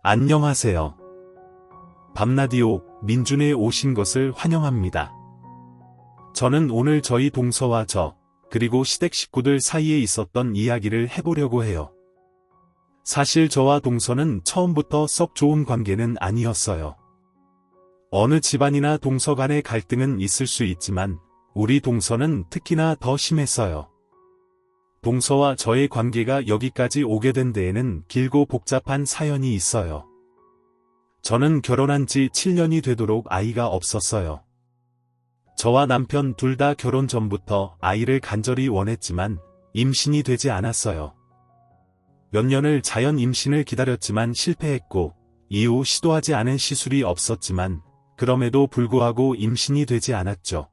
안녕하세요. 밤라디오 민준에 오신 것을 환영합니다. 저는 오늘 저희 동서와 그리고 시댁 식구들 사이에 있었던 이야기를 해보려고 해요. 사실 저와 동서는 처음부터 썩 좋은 관계는 아니었어요. 어느 집안이나 동서 간의 갈등은 있을 수 있지만 우리 동서는 특히나 더 심했어요. 동서와 저의 관계가 여기까지 오게 된 데에는 길고 복잡한 사연이 있어요. 저는 결혼한 지 7년이 되도록 아이가 없었어요. 저와 남편 둘 다 결혼 전부터 아이를 간절히 원했지만 임신이 되지 않았어요. 몇 년을 자연 임신을 기다렸지만 실패했고 이후 시도하지 않은 시술이 없었지만 그럼에도 불구하고 임신이 되지 않았죠.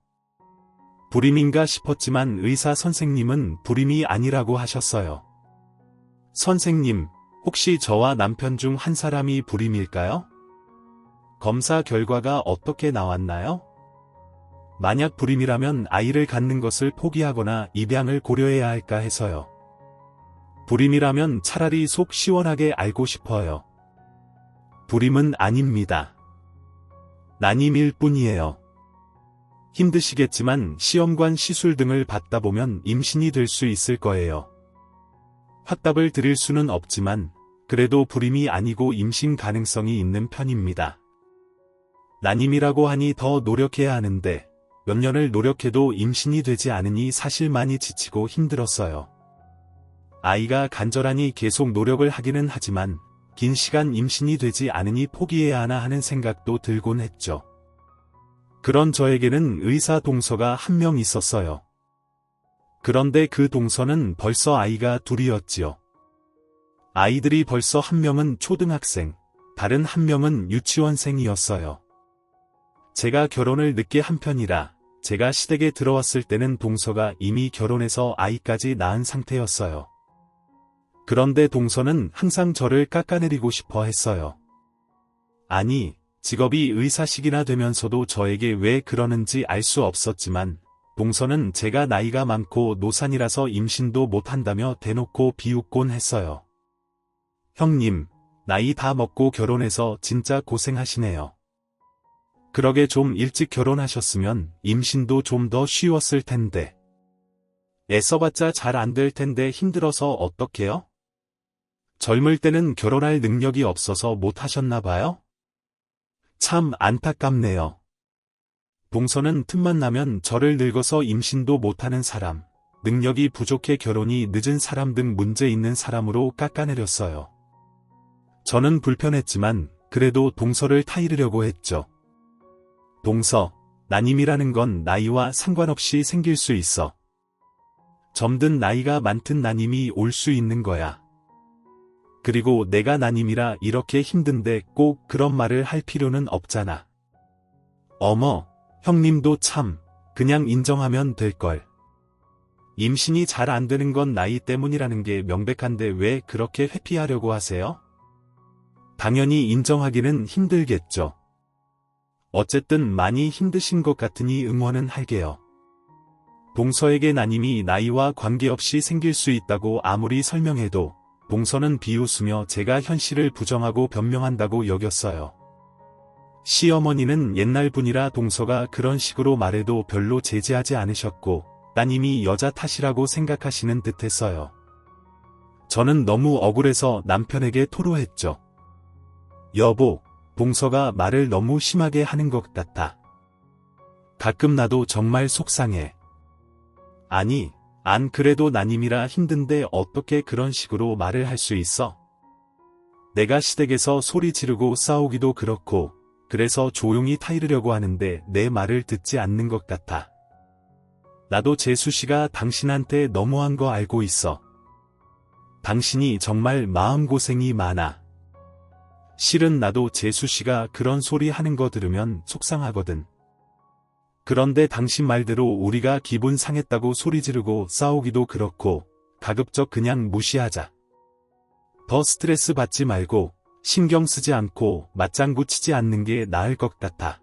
불임인가 싶었지만 의사 선생님은 불임이 아니라고 하셨어요. 선생님, 혹시 저와 남편 중 한 사람이 불임일까요? 검사 결과가 어떻게 나왔나요? 만약 불임이라면 아이를 갖는 것을 포기하거나 입양을 고려해야 할까 해서요. 불임이라면 차라리 속 시원하게 알고 싶어요. 불임은 아닙니다. 난임일 뿐이에요. 힘드시겠지만 시험관 시술 등을 받다 보면 임신이 될 수 있을 거예요. 확답을 드릴 수는 없지만 그래도 불임이 아니고 임신 가능성이 있는 편입니다. 난임이라고 하니 더 노력해야 하는데 몇 년을 노력해도 임신이 되지 않으니 사실 많이 지치고 힘들었어요. 아이가 간절하니 계속 노력을 하기는 하지만 긴 시간 임신이 되지 않으니 포기해야 하나 하는 생각도 들곤 했죠. 그런 저에게는 의사 동서가 한 명 있었어요. 그런데 그 동서는 벌써 아이가 둘이었지요. 아이들이 벌써 한 명은 초등학생, 다른 한 명은 유치원생이었어요. 제가 결혼을 늦게 한 편이라 제가 시댁에 들어왔을 때는 동서가 이미 결혼해서 아이까지 낳은 상태였어요. 그런데 동서는 항상 저를 깎아내리고 싶어 했어요. 아니, 직업이 의사식이나 되면서도 저에게 왜 그러는지 알 수 없었지만 동서는 제가 나이가 많고 노산이라서 임신도 못한다며 대놓고 비웃곤 했어요. 형님, 나이 다 먹고 결혼해서 진짜 고생하시네요. 그러게 좀 일찍 결혼하셨으면 임신도 좀 더 쉬웠을 텐데. 애써봤자 잘 안 될 텐데 힘들어서 어떡해요? 젊을 때는 결혼할 능력이 없어서 못하셨나 봐요? 참 안타깝네요. 동서는 틈만 나면 저를 늙어서 임신도 못하는 사람, 능력이 부족해 결혼이 늦은 사람 등 문제 있는 사람으로 깎아내렸어요. 저는 불편했지만 그래도 동서를 타이르려고 했죠. 동서, 난임이라는 건 나이와 상관없이 생길 수 있어. 젊든 나이가 많든 난임이 올 수 있는 거야. 그리고 내가 난임이라 이렇게 힘든데 꼭 그런 말을 할 필요는 없잖아. 어머, 형님도 참, 그냥 인정하면 될걸. 임신이 잘 안 되는 건 나이 때문이라는 게 명백한데 왜 그렇게 회피하려고 하세요? 당연히 인정하기는 힘들겠죠. 어쨌든 많이 힘드신 것 같으니 응원은 할게요. 동서에게 난임이 나이와 관계없이 생길 수 있다고 아무리 설명해도 동서는 비웃으며 제가 현실을 부정하고 변명한다고 여겼어요. 시어머니는 옛날 분이라 동서가 그런 식으로 말해도 별로 제지하지 않으셨고 따님이 여자 탓이라고 생각하시는 듯했어요. 저는 너무 억울해서 남편에게 토로했죠. 여보, 동서가 말을 너무 심하게 하는 것 같아. 가끔 나도 정말 속상해. 아니, 안 그래도 난임이라 힘든데 어떻게 그런 식으로 말을 할 수 있어? 내가 시댁에서 소리 지르고 싸우기도 그렇고 그래서 조용히 타이르려고 하는데 내 말을 듣지 않는 것 같아. 나도 재수씨가 당신한테 너무한 거 알고 있어. 당신이 정말 마음고생이 많아. 실은 나도 재수씨가 그런 소리 하는 거 들으면 속상하거든. 그런데 당신 말대로 우리가 기분 상했다고 소리 지르고 싸우기도 그렇고 가급적 그냥 무시하자. 더 스트레스 받지 말고 신경 쓰지 않고 맞장구 치지 않는 게 나을 것 같아.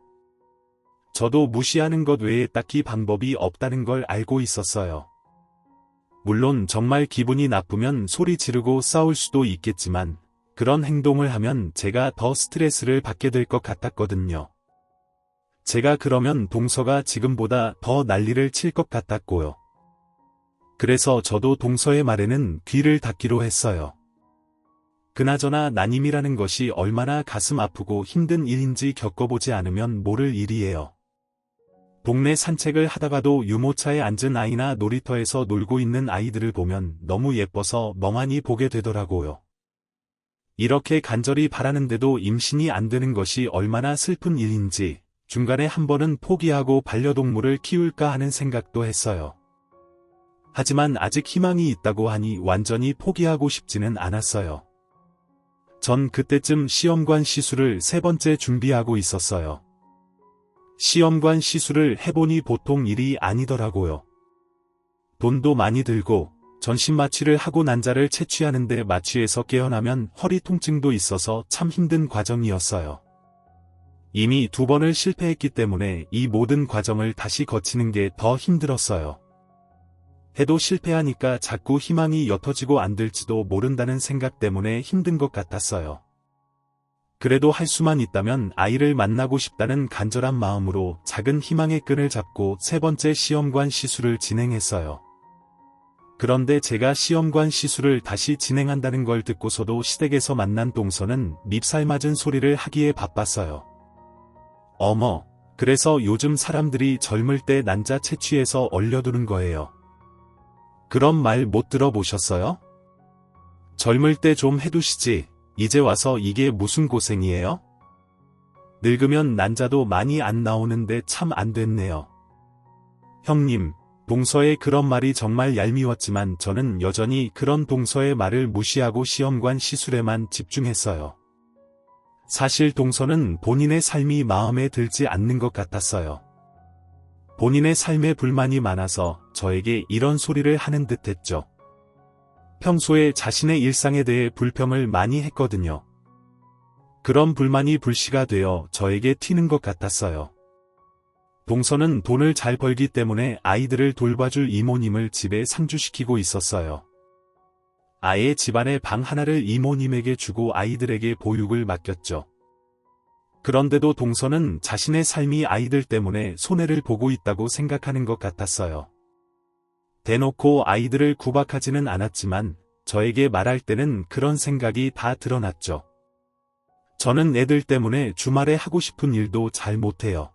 저도 무시하는 것 외에 딱히 방법이 없다는 걸 알고 있었어요. 물론 정말 기분이 나쁘면 소리 지르고 싸울 수도 있겠지만 그런 행동을 하면 제가 더 스트레스를 받게 될 것 같았거든요. 제가 그러면 동서가 지금보다 더 난리를 칠 것 같았고요. 그래서 저도 동서의 말에는 귀를 닫기로 했어요. 그나저나 난임이라는 것이 얼마나 가슴 아프고 힘든 일인지 겪어보지 않으면 모를 일이에요. 동네 산책을 하다가도 유모차에 앉은 아이나 놀이터에서 놀고 있는 아이들을 보면 너무 예뻐서 멍하니 보게 되더라고요. 이렇게 간절히 바라는데도 임신이 안 되는 것이 얼마나 슬픈 일인지 중간에 한 번은 포기하고 반려동물을 키울까 하는 생각도 했어요. 하지만 아직 희망이 있다고 하니 완전히 포기하고 싶지는 않았어요. 전 그때쯤 시험관 시술을 3번째 준비하고 있었어요. 시험관 시술을 해보니 보통 일이 아니더라고요. 돈도 많이 들고 전신 마취를 하고 난자를 채취하는데 마취에서 깨어나면 허리 통증도 있어서 참 힘든 과정이었어요. 이미 2번을 실패했기 때문에 이 모든 과정을 다시 거치는 게 더 힘들었어요. 해도 실패하니까 자꾸 희망이 옅어지고 안 될지도 모른다는 생각 때문에 힘든 것 같았어요. 그래도 할 수만 있다면 아이를 만나고 싶다는 간절한 마음으로 작은 희망의 끈을 잡고 3번째 시험관 시술을 진행했어요. 그런데 제가 시험관 시술을 다시 진행한다는 걸 듣고서도 시댁에서 만난 동서는 밉살 맞은 소리를 하기에 바빴어요. 어머, 그래서 요즘 사람들이 젊을 때 난자 채취해서 얼려두는 거예요. 그런 말 못 들어보셨어요? 젊을 때 좀 해두시지. 이제 와서 이게 무슨 고생이에요? 늙으면 난자도 많이 안 나오는데 참 안 됐네요. 형님, 동서의 그런 말이 정말 얄미웠지만 저는 여전히 그런 동서의 말을 무시하고 시험관 시술에만 집중했어요. 사실 동서는 본인의 삶이 마음에 들지 않는 것 같았어요. 본인의 삶에 불만이 많아서 저에게 이런 소리를 하는 듯 했죠. 평소에 자신의 일상에 대해 불평을 많이 했거든요. 그런 불만이 불씨가 되어 저에게 튀는 것 같았어요. 동서는 돈을 잘 벌기 때문에 아이들을 돌봐줄 이모님을 집에 상주시키고 있었어요. 아예 집안의 방 하나를 이모님에게 주고 아이들에게 보육을 맡겼죠. 그런데도 동서는 자신의 삶이 아이들 때문에 손해를 보고 있다고 생각하는 것 같았어요. 대놓고 아이들을 구박하지는 않았지만 저에게 말할 때는 그런 생각이 다 드러났죠. 저는 애들 때문에 주말에 하고 싶은 일도 잘 못해요.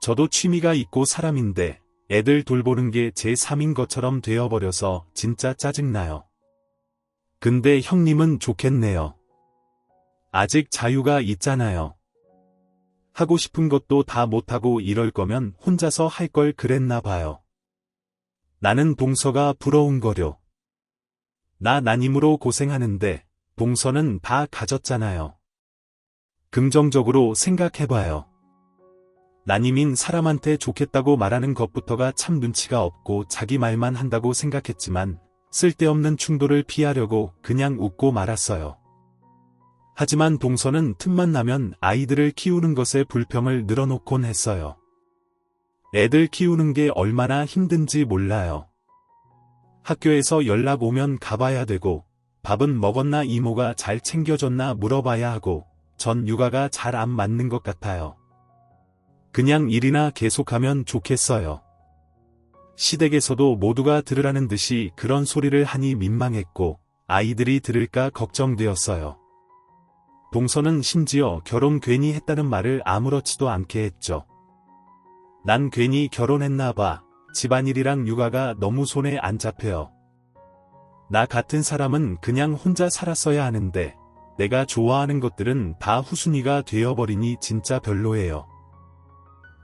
저도 취미가 있고 사람인데 애들 돌보는 게 제 삶인 것처럼 되어버려서 진짜 짜증나요. 근데 형님은 좋겠네요. 아직 자유가 있잖아요. 하고 싶은 것도 다 못하고 이럴 거면 혼자서 할 걸 그랬나 봐요. 나는 동서가 부러운 거려. 나 난임으로 고생하는데 동서는 다 가졌잖아요. 긍정적으로 생각해봐요. 난임인 사람한테 좋겠다고 말하는 것부터가 참 눈치가 없고 자기 말만 한다고 생각했지만 쓸데없는 충돌을 피하려고 그냥 웃고 말았어요. 하지만 동서는 틈만 나면 아이들을 키우는 것에 불평을 늘어놓곤 했어요. 애들 키우는 게 얼마나 힘든지 몰라요. 학교에서 연락 오면 가봐야 되고 밥은 먹었나 이모가 잘 챙겨줬나 물어봐야 하고 전 육아가 잘 안 맞는 것 같아요. 그냥 일이나 계속하면 좋겠어요. 시댁에서도 모두가 들으라는 듯이 그런 소리를 하니 민망했고 아이들이 들을까 걱정되었어요. 동서는 심지어 결혼 괜히 했다는 말을 아무렇지도 않게 했죠. 난 괜히 결혼했나 봐. 집안일이랑 육아가 너무 손에 안 잡혀요. 나 같은 사람은 그냥 혼자 살았어야 하는데 내가 좋아하는 것들은 다 후순위가 되어버리니 진짜 별로예요.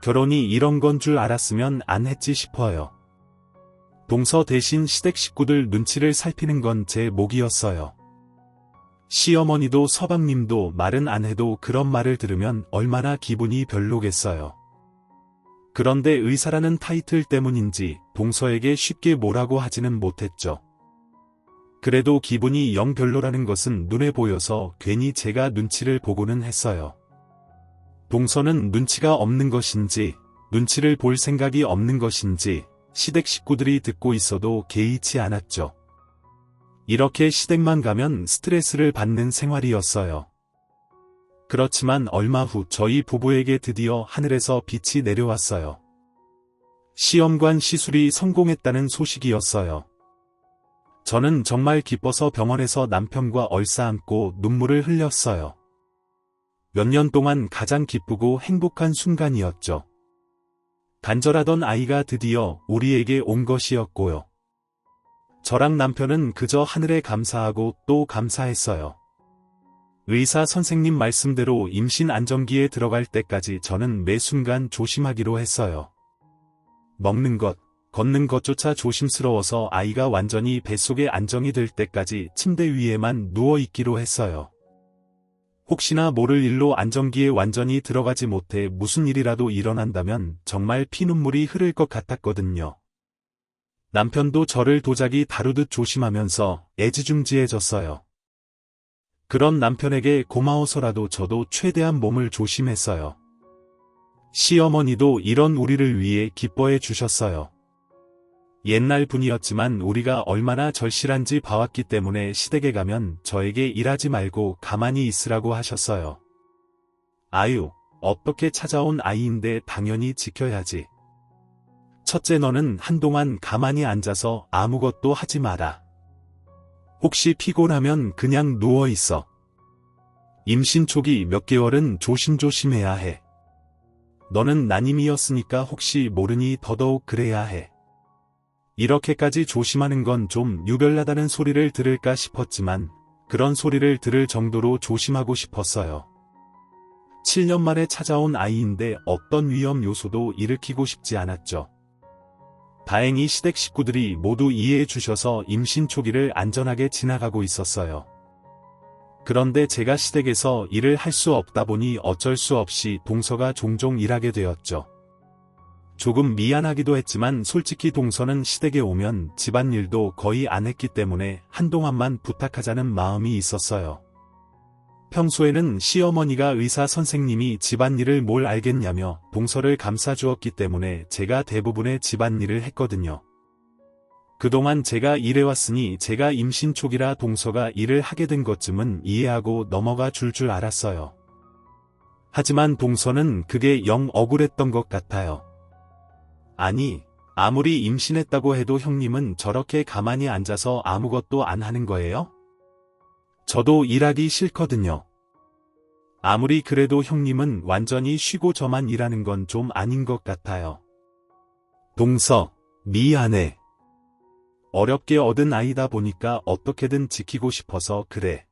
결혼이 이런 건 줄 알았으면 안 했지 싶어요. 동서 대신 시댁 식구들 눈치를 살피는 건 제 몫이었어요. 시어머니도 서방님도 말은 안 해도 그런 말을 들으면 얼마나 기분이 별로겠어요. 그런데 의사라는 타이틀 때문인지 동서에게 쉽게 뭐라고 하지는 못했죠. 그래도 기분이 영 별로라는 것은 눈에 보여서 괜히 제가 눈치를 보고는 했어요. 동서는 눈치가 없는 것인지 눈치를 볼 생각이 없는 것인지 시댁 식구들이 듣고 있어도 개의치 않았죠. 이렇게 시댁만 가면 스트레스를 받는 생활이었어요. 그렇지만 얼마 후 저희 부부에게 드디어 하늘에서 빛이 내려왔어요. 시험관 시술이 성공했다는 소식이었어요. 저는 정말 기뻐서 병원에서 남편과 얼싸안고 눈물을 흘렸어요. 몇 년 동안 가장 기쁘고 행복한 순간이었죠. 간절하던 아이가 드디어 우리에게 온 것이었고요. 저랑 남편은 그저 하늘에 감사하고 또 감사했어요. 의사 선생님 말씀대로 임신 안정기에 들어갈 때까지 저는 매 순간 조심하기로 했어요. 먹는 것, 걷는 것조차 조심스러워서 아이가 완전히 뱃속에 안정이 될 때까지 침대 위에만 누워 있기로 했어요. 혹시나 모를 일로 안정기에 완전히 들어가지 못해 무슨 일이라도 일어난다면 정말 피눈물이 흐를 것 같았거든요. 남편도 저를 도자기 다루듯 조심하면서 애지중지해졌어요. 그런 남편에게 고마워서라도 저도 최대한 몸을 조심했어요. 시어머니도 이런 우리를 위해 기뻐해 주셨어요. 옛날 분이었지만 우리가 얼마나 절실한지 봐왔기 때문에 시댁에 가면 저에게 일하지 말고 가만히 있으라고 하셨어요. 아유, 어떻게 찾아온 아이인데 당연히 지켜야지. 첫째, 너는 한동안 가만히 앉아서 아무것도 하지 마라. 혹시 피곤하면 그냥 누워 있어. 임신 초기 몇 개월은 조심조심해야 해. 너는 난임이었으니까 혹시 모르니 더더욱 그래야 해. 이렇게까지 조심하는 건 좀 유별나다는 소리를 들을까 싶었지만 그런 소리를 들을 정도로 조심하고 싶었어요. 7년 만에 찾아온 아이인데 어떤 위험 요소도 일으키고 싶지 않았죠. 다행히 시댁 식구들이 모두 이해해 주셔서 임신 초기를 안전하게 지나가고 있었어요. 그런데 제가 시댁에서 일을 할 수 없다 보니 어쩔 수 없이 동서가 종종 일하게 되었죠. 조금 미안하기도 했지만 솔직히 동서는 시댁에 오면 집안일도 거의 안 했기 때문에 한동안만 부탁하자는 마음이 있었어요. 평소에는 시어머니가 의사 선생님이 집안일을 뭘 알겠냐며 동서를 감싸주었기 때문에 제가 대부분의 집안일을 했거든요. 그동안 제가 일해왔으니 제가 임신 초기라 동서가 일을 하게 된 것쯤은 이해하고 넘어가 줄 알았어요. 하지만 동서는 그게 영 억울했던 것 같아요. 아니, 아무리 임신했다고 해도 형님은 저렇게 가만히 앉아서 아무것도 안 하는 거예요? 저도 일하기 싫거든요. 아무리 그래도 형님은 완전히 쉬고 저만 일하는 건 좀 아닌 것 같아요. 동서, 미안해. 어렵게 얻은 아이다 보니까 어떻게든 지키고 싶어서 그래.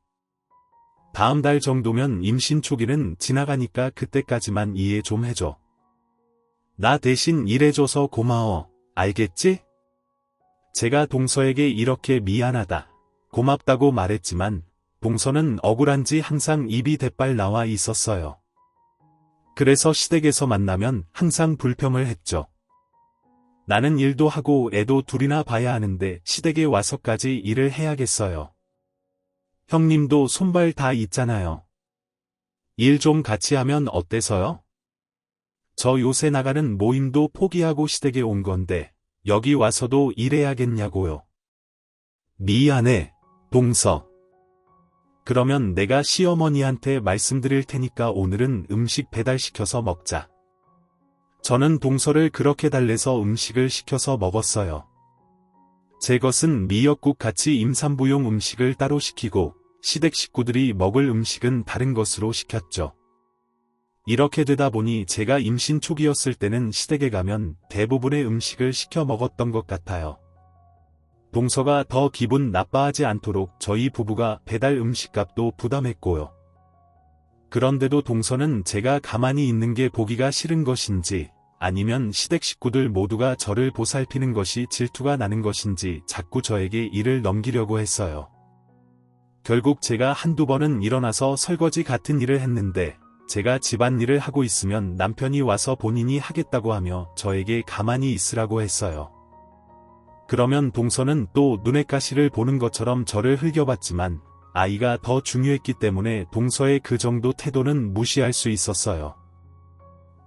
다음 달 정도면 임신 초기는 지나가니까 그때까지만 이해 좀 해줘. 나 대신 일해줘서 고마워. 알겠지? 제가 동서에게 이렇게 미안하다, 고맙다고 말했지만 동서는 억울한지 항상 입이 대빨 나와 있었어요. 그래서 시댁에서 만나면 항상 불평을 했죠. 나는 일도 하고 애도 둘이나 봐야 하는데 시댁에 와서까지 일을 해야겠어요. 형님도 손발 다 있잖아요. 일 좀 같이 하면 어때서요? 저 요새 나가는 모임도 포기하고 시댁에 온 건데 여기 와서도 일해야겠냐고요. 미안해, 동서. 그러면 내가 시어머니한테 말씀드릴 테니까 오늘은 음식 배달시켜서 먹자. 저는 동서를 그렇게 달래서 음식을 시켜서 먹었어요. 제 것은 미역국 같이 임산부용 음식을 따로 시키고 시댁 식구들이 먹을 음식은 다른 것으로 시켰죠. 이렇게 되다 보니 제가 임신 초기였을 때는 시댁에 가면 대부분의 음식을 시켜 먹었던 것 같아요. 동서가 더 기분 나빠하지 않도록 저희 부부가 배달 음식값도 부담했고요. 그런데도 동서는 제가 가만히 있는 게 보기가 싫은 것인지 아니면 시댁 식구들 모두가 저를 보살피는 것이 질투가 나는 것인지 자꾸 저에게 일을 넘기려고 했어요. 결국 제가 한두 번은 일어나서 설거지 같은 일을 했는데 제가 집안일을 하고 있으면 남편이 와서 본인이 하겠다고 하며 저에게 가만히 있으라고 했어요. 그러면 동서는 또 눈의 가시를 보는 것처럼 저를 흘겨봤지만 아이가 더 중요했기 때문에 동서의 그 정도 태도는 무시할 수 있었어요.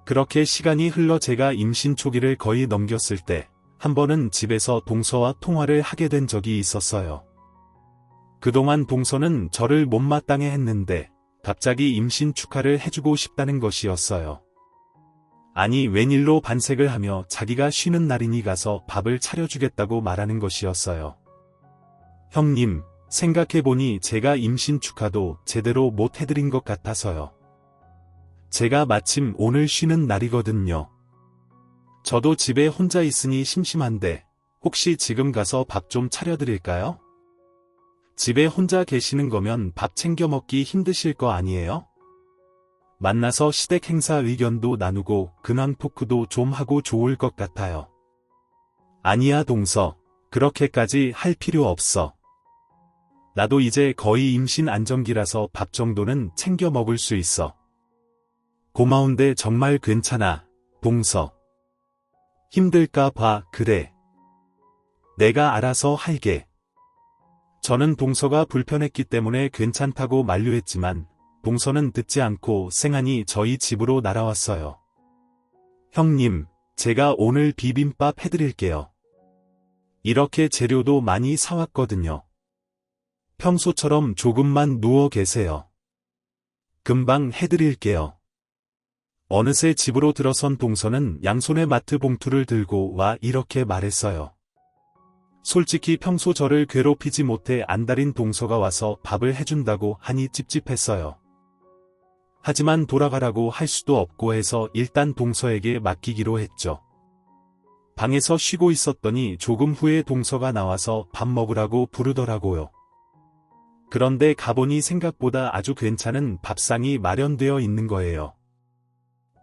그렇게 시간이 흘러 제가 임신 초기를 거의 넘겼을 때 한 번은 집에서 동서와 통화를 하게 된 적이 있었어요. 그동안 동서는 저를 못마땅해 했는데 갑자기 임신 축하를 해주고 싶다는 것이었어요. 아니 웬일로 반색을 하며 자기가 쉬는 날이니 가서 밥을 차려주겠다고 말하는 것이었어요. 형님, 생각해보니 제가 임신 축하도 제대로 못 해드린 것 같아서요. 제가 마침 오늘 쉬는 날이거든요. 저도 집에 혼자 있으니 심심한데 혹시 지금 가서 밥 좀 차려드릴까요? 집에 혼자 계시는 거면 밥 챙겨 먹기 힘드실 거 아니에요? 만나서 시댁 행사 의견도 나누고 근황 토크도 좀 하고 좋을 것 같아요. 아니야 동서, 그렇게까지 할 필요 없어. 나도 이제 거의 임신 안정기라서 밥 정도는 챙겨 먹을 수 있어. 고마운데 정말 괜찮아, 동서. 힘들까 봐, 그래. 내가 알아서 할게. 저는 동서가 불편했기 때문에 괜찮다고 만류했지만 동서는 듣지 않고 쌩하니 저희 집으로 날아왔어요. 형님, 제가 오늘 비빔밥 해드릴게요. 이렇게 재료도 많이 사왔거든요. 평소처럼 조금만 누워 계세요. 금방 해드릴게요. 어느새 집으로 들어선 동서는 양손에 마트 봉투를 들고 와 이렇게 말했어요. 솔직히 평소 저를 괴롭히지 못해 안달인 동서가 와서 밥을 해준다고 하니 찝찝했어요. 하지만 돌아가라고 할 수도 없고 해서 일단 동서에게 맡기기로 했죠. 방에서 쉬고 있었더니 조금 후에 동서가 나와서 밥 먹으라고 부르더라고요. 그런데 가보니 생각보다 아주 괜찮은 밥상이 마련되어 있는 거예요.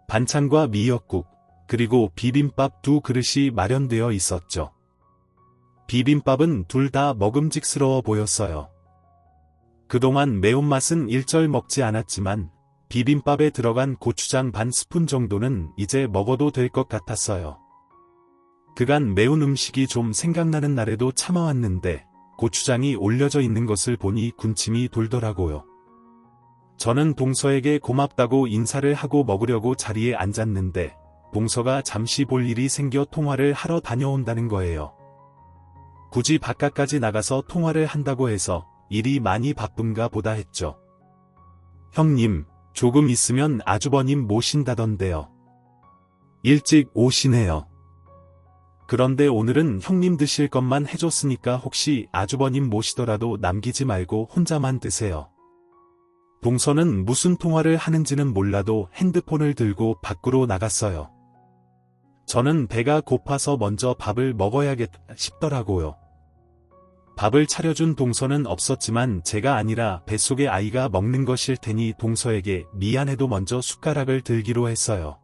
반찬과 미역국, 그리고 비빔밥 2그릇이 마련되어 있었죠. 비빔밥은 둘 다 먹음직스러워 보였어요. 그동안 매운맛은 일절 먹지 않았지만 비빔밥에 들어간 고추장 반 스푼 정도는 이제 먹어도 될 것 같았어요. 그간 매운 음식이 좀 생각나는 날에도 참아왔는데 고추장이 올려져 있는 것을 보니 군침이 돌더라고요. 저는 동서에게 고맙다고 인사를 하고 먹으려고 자리에 앉았는데 동서가 잠시 볼 일이 생겨 통화를 하러 다녀온다는 거예요. 굳이 바깥까지 나가서 통화를 한다고 해서 일이 많이 바쁜가 보다 했죠. 형님, 조금 있으면 아주버님 모신다던데요. 일찍 오시네요. 그런데 오늘은 형님 드실 것만 해줬으니까 혹시 아주버님 모시더라도 남기지 말고 혼자만 드세요. 동서는 무슨 통화를 하는지는 몰라도 핸드폰을 들고 밖으로 나갔어요. 저는 배가 고파서 먼저 밥을 먹어야겠다 싶더라고요. 밥을 차려준 동서는 없었지만 제가 아니라 뱃속의 아이가 먹는 것일 테니 동서에게 미안해도 먼저 숟가락을 들기로 했어요.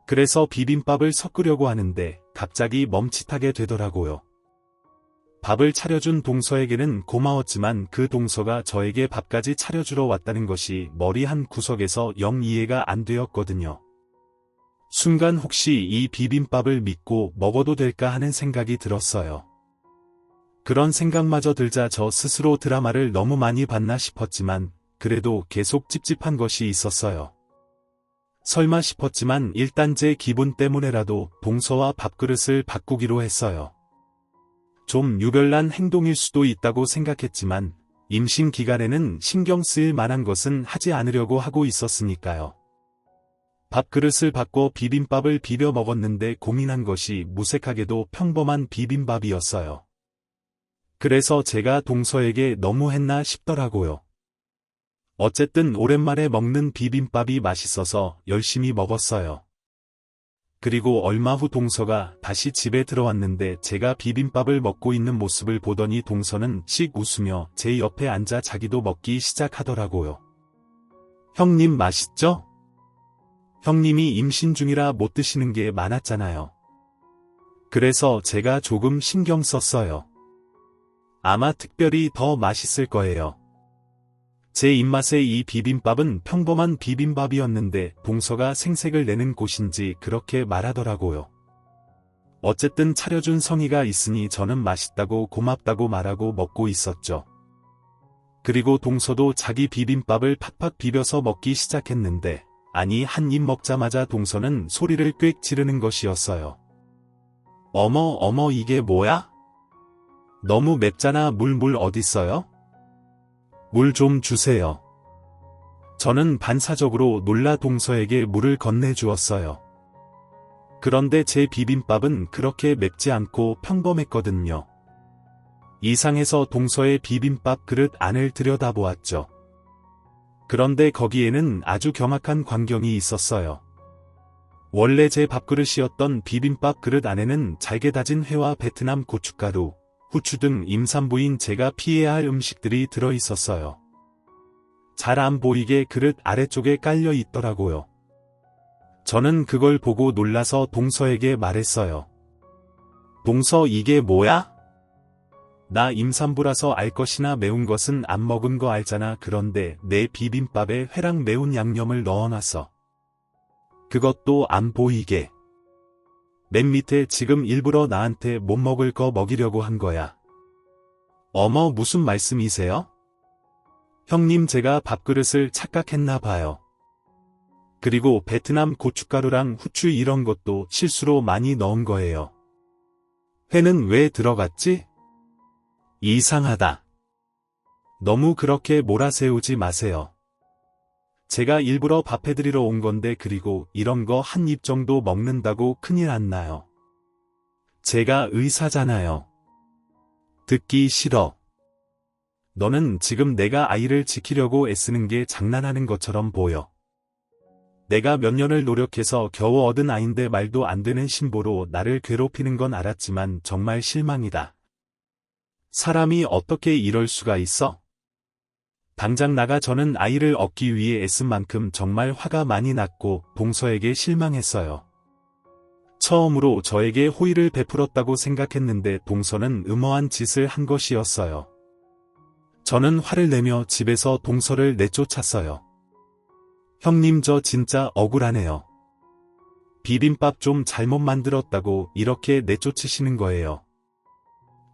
그래서 비빔밥을 섞으려고 하는데 갑자기 멈칫하게 되더라고요. 밥을 차려준 동서에게는 고마웠지만 그 동서가 저에게 밥까지 차려주러 왔다는 것이 머리 한 구석에서 영 이해가 안 되었거든요. 순간 혹시 이 비빔밥을 믿고 먹어도 될까 하는 생각이 들었어요. 그런 생각마저 들자 저 스스로 드라마를 너무 많이 봤나 싶었지만 그래도 계속 찝찝한 것이 있었어요. 설마 싶었지만 일단 제 기분 때문에라도 동서와 밥그릇을 바꾸기로 했어요. 좀 유별난 행동일 수도 있다고 생각했지만 임신 기간에는 신경 쓰일 만한 것은 하지 않으려고 하고 있었으니까요. 밥그릇을 바꿔 비빔밥을 비벼 먹었는데 고민한 것이 무색하게도 평범한 비빔밥이었어요. 그래서 제가 동서에게 너무했나 싶더라고요. 어쨌든 오랜만에 먹는 비빔밥이 맛있어서 열심히 먹었어요. 그리고 얼마 후 동서가 다시 집에 들어왔는데 제가 비빔밥을 먹고 있는 모습을 보더니 동서는 씩 웃으며 제 옆에 앉아 자기도 먹기 시작하더라고요. 형님 맛있죠? 형님이 임신 중이라 못 드시는 게 많았잖아요. 그래서 제가 조금 신경 썼어요. 아마 특별히 더 맛있을 거예요. 제 입맛에 이 비빔밥은 평범한 비빔밥이었는데 동서가 생색을 내는 곳인지 그렇게 말하더라고요. 어쨌든 차려준 성의가 있으니 저는 맛있다고 고맙다고 말하고 먹고 있었죠. 그리고 동서도 자기 비빔밥을 팍팍 비벼서 먹기 시작했는데 아니 한 입 먹자마자 동서는 소리를 꽥 지르는 것이었어요. 어머 이게 뭐야? 너무 맵잖아. 물 어딨어요? 물 좀 주세요. 저는 반사적으로 놀라 동서에게 물을 건네주었어요. 그런데 제 비빔밥은 그렇게 맵지 않고 평범했거든요. 이상해서 동서의 비빔밥 그릇 안을 들여다보았죠. 그런데 거기에는 아주 경악한 광경이 있었어요. 원래 제 밥그릇이었던 비빔밥 그릇 안에는 잘게 다진 회와 베트남 고춧가루, 후추 등 임산부인 제가 피해야 할 음식들이 들어있었어요. 잘 안 보이게 그릇 아래쪽에 깔려 있더라고요. 저는 그걸 보고 놀라서 동서에게 말했어요. 동서, 이게 뭐야? 나 임산부라서 알 것이나 매운 것은 안 먹은 거 알잖아. 그런데 내 비빔밥에 회랑 매운 양념을 넣어놨어. 그것도 안 보이게. 맨 밑에 지금 일부러 나한테 못 먹을 거 먹이려고 한 거야. 어머, 무슨 말씀이세요? 형님, 제가 밥그릇을 착각했나 봐요. 그리고 베트남 고춧가루랑 후추 이런 것도 실수로 많이 넣은 거예요. 회는 왜 들어갔지? 이상하다. 너무 그렇게 몰아세우지 마세요. 제가 일부러 밥 해드리러 온 건데, 그리고 이런 거 한 입 정도 먹는다고 큰일 안 나요. 제가 의사잖아요. 듣기 싫어. 너는 지금 내가 아이를 지키려고 애쓰는 게 장난하는 것처럼 보여. 내가 몇 년을 노력해서 겨우 얻은 아인데 말도 안 되는 신보로 나를 괴롭히는 건 알았지만 정말 실망이다. 사람이 어떻게 이럴 수가 있어? 당장 나가. 저는 아이를 얻기 위해 애쓴 만큼 정말 화가 많이 났고 동서에게 실망했어요. 처음으로 저에게 호의를 베풀었다고 생각했는데 동서는 음허한 짓을 한 것이었어요. 저는 화를 내며 집에서 동서를 내쫓았어요. 형님, 저 진짜 억울하네요. 비빔밥 좀 잘못 만들었다고 이렇게 내쫓으시는 거예요.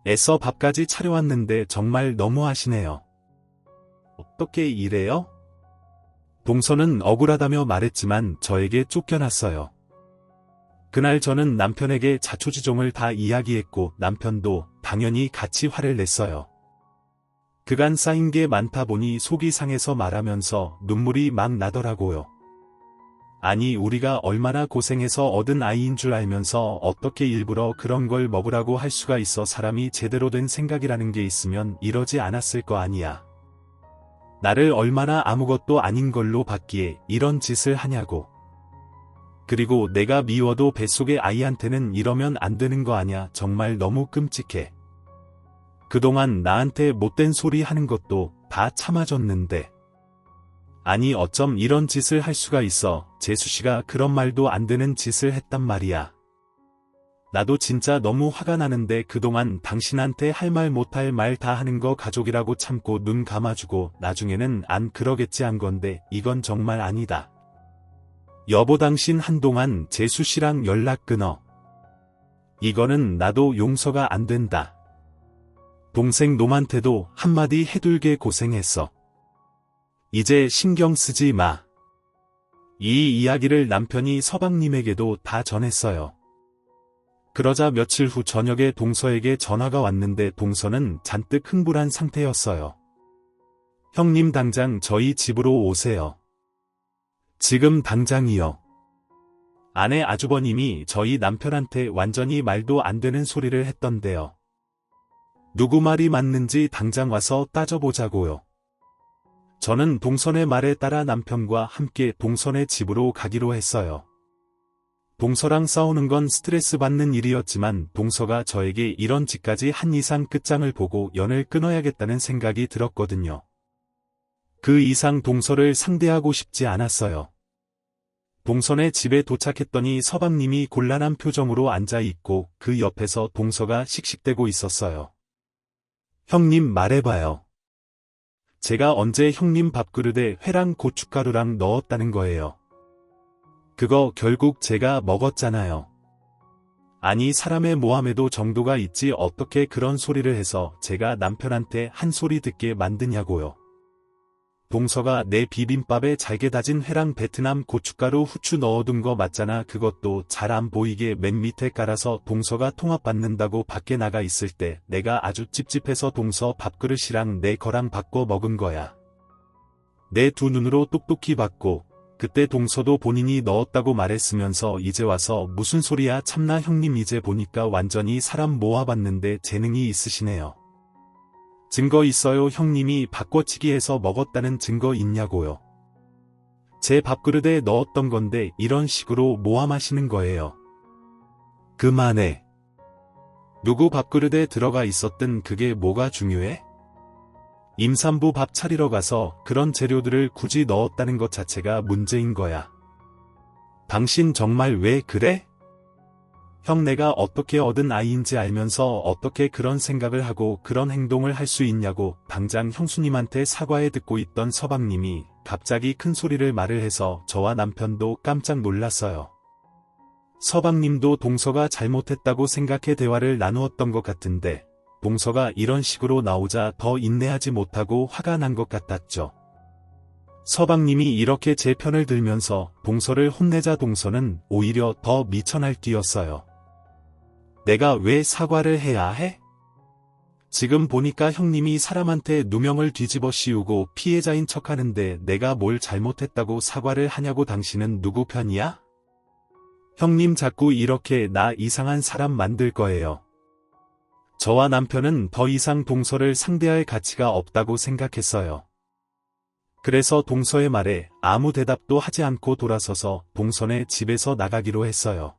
애써 밥까지 차려왔는데 정말 너무하시네요. 어떻게 이래요? 동서는 억울하다며 말했지만 저에게 쫓겨났어요. 그날 저는 남편에게 자초지종을 다 이야기했고 남편도 당연히 같이 화를 냈어요. 그간 쌓인 게 많다 보니 속이 상해서 말하면서 눈물이 막 나더라고요. 아니, 우리가 얼마나 고생해서 얻은 아이인 줄 알면서 어떻게 일부러 그런 걸 먹으라고 할 수가 있어. 사람이 제대로 된 생각이라는 게 있으면 이러지 않았을 거 아니야. 나를 얼마나 아무것도 아닌 걸로 봤기에 이런 짓을 하냐고. 그리고 내가 미워도 뱃속의 아이한테는 이러면 안 되는 거 아냐. 정말 너무 끔찍해. 그동안 나한테 못된 소리 하는 것도 다 참아줬는데. 아니, 어쩜 이런 짓을 할 수가 있어. 재수씨가 그런 말도 안 되는 짓을 했단 말이야. 나도 진짜 너무 화가 나는데 그동안 당신한테 할 말 못할 말 다 하는 거 가족이라고 참고 눈 감아주고 나중에는 안 그러겠지 한 건데 이건 정말 아니다. 여보, 당신 한동안 재수씨랑 연락 끊어. 이거는 나도 용서가 안 된다. 동생 놈한테도 한마디 해둘게 고생했어. 이제 신경 쓰지 마. 이 이야기를 남편이 서방님에게도 다 전했어요. 그러자 며칠 후 저녁에 동서에게 전화가 왔는데 동서는 잔뜩 흥분한 상태였어요. 형님, 당장 저희 집으로 오세요. 지금 당장이요. 아내 아주버님이 저희 남편한테 완전히 말도 안 되는 소리를 했던데요. 누구 말이 맞는지 당장 와서 따져보자고요. 저는 동선의 말에 따라 남편과 함께 동선의 집으로 가기로 했어요. 동서랑 싸우는 건 스트레스 받는 일이었지만 동서가 저에게 이런 짓까지 한 이상 끝장을 보고 연을 끊어야겠다는 생각이 들었거든요. 그 이상 동서를 상대하고 싶지 않았어요. 동선의 집에 도착했더니 서방님이 곤란한 표정으로 앉아있고 그 옆에서 동서가 씩씩대고 있었어요. 형님, 말해봐요. 제가 언제 형님 밥그릇에 회랑 고춧가루랑 넣었다는 거예요. 그거 결국 제가 먹었잖아요. 아니, 사람의 모함에도 정도가 있지 어떻게 그런 소리를 해서 제가 남편한테 한 소리 듣게 만드냐고요. 동서가 내 비빔밥에 잘게 다진 회랑 베트남 고춧가루 후추 넣어둔 거 맞잖아. 그것도 잘 안 보이게 맨 밑에 깔아서 동서가 통화받는다고 밖에 나가 있을 때 내가 아주 찝찝해서 동서 밥그릇이랑 내 거랑 바꿔 먹은 거야. 내 두 눈으로 똑똑히 봤고 그때 동서도 본인이 넣었다고 말했으면서 이제 와서 무슨 소리야 참나 형님 이제 보니까 완전히 사람 모아봤는데 재능이 있으시네요. 증거 있어요. 형님이 바꿔치기해서 먹었다는 증거 있냐고요. 제 밥그릇에 넣었던 건데 이런 식으로 모함하시는 거예요. 그만해. 누구 밥그릇에 들어가 있었든 그게 뭐가 중요해? 임산부 밥 차리러 가서 그런 재료들을 굳이 넣었다는 것 자체가 문제인 거야. 당신 정말 왜 그래? 형 내가 어떻게 얻은 아이인지 알면서 어떻게 그런 생각을 하고 그런 행동을 할 수 있냐고. 당장 형수님한테 사과해. 듣고 있던 서방님이 갑자기 큰 소리를 말을 해서 저와 남편도 깜짝 놀랐어요. 서방님도 동서가 잘못했다고 생각해 대화를 나누었던 것 같은데 동서가 이런 식으로 나오자 더 인내하지 못하고 화가 난 것 같았죠. 서방님이 이렇게 제 편을 들면서 동서를 혼내자 동서는 오히려 더 미쳐 날뛰었어요. 내가 왜 사과를 해야 해? 지금 보니까 형님이 사람한테 누명을 뒤집어 씌우고 피해자인 척하는데 내가 뭘 잘못했다고 사과를 하냐고. 당신은 누구 편이야? 형님 자꾸 이렇게 나 이상한 사람 만들 거예요. 저와 남편은 더 이상 동서를 상대할 가치가 없다고 생각했어요. 그래서 동서의 말에 아무 대답도 하지 않고 돌아서서 동서네 집에서 나가기로 했어요.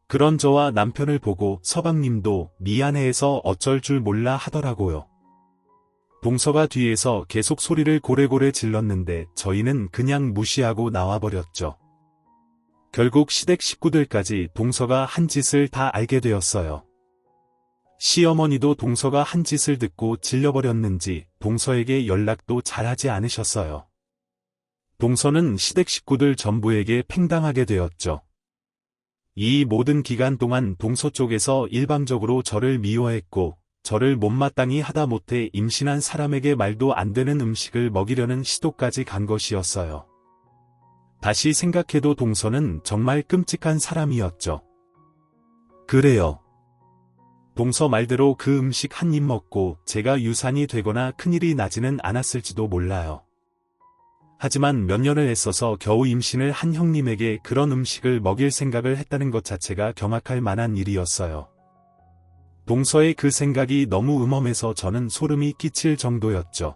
그런 저와 남편을 보고 서방님도 미안해해서 어쩔 줄 몰라 하더라고요. 동서가 뒤에서 계속 소리를 고래고래 질렀는데 저희는 그냥 무시하고 나와버렸죠. 결국 시댁 식구들까지 동서가 한 짓을 다 알게 되었어요. 시어머니도 동서가 한 짓을 듣고 질려버렸는지 동서에게 연락도 잘하지 않으셨어요. 동서는 시댁 식구들 전부에게 팽당하게 되었죠. 이 모든 기간 동안 동서 쪽에서 일방적으로 저를 미워했고 저를 못마땅히 하다못해 임신한 사람에게 말도 안 되는 음식을 먹이려는 시도까지 간 것이었어요. 다시 생각해도 동서는 정말 끔찍한 사람이었죠. 그래요. 동서 말대로 그 음식 한 입 먹고 제가 유산이 되거나 큰일이 나지는 않았을지도 몰라요. 하지만 몇 년을 애써서 겨우 임신을 한 형님에게 그런 음식을 먹일 생각을 했다는 것 자체가 경악할 만한 일이었어요. 동서의 그 생각이 너무 음험해서 저는 소름이 끼칠 정도였죠.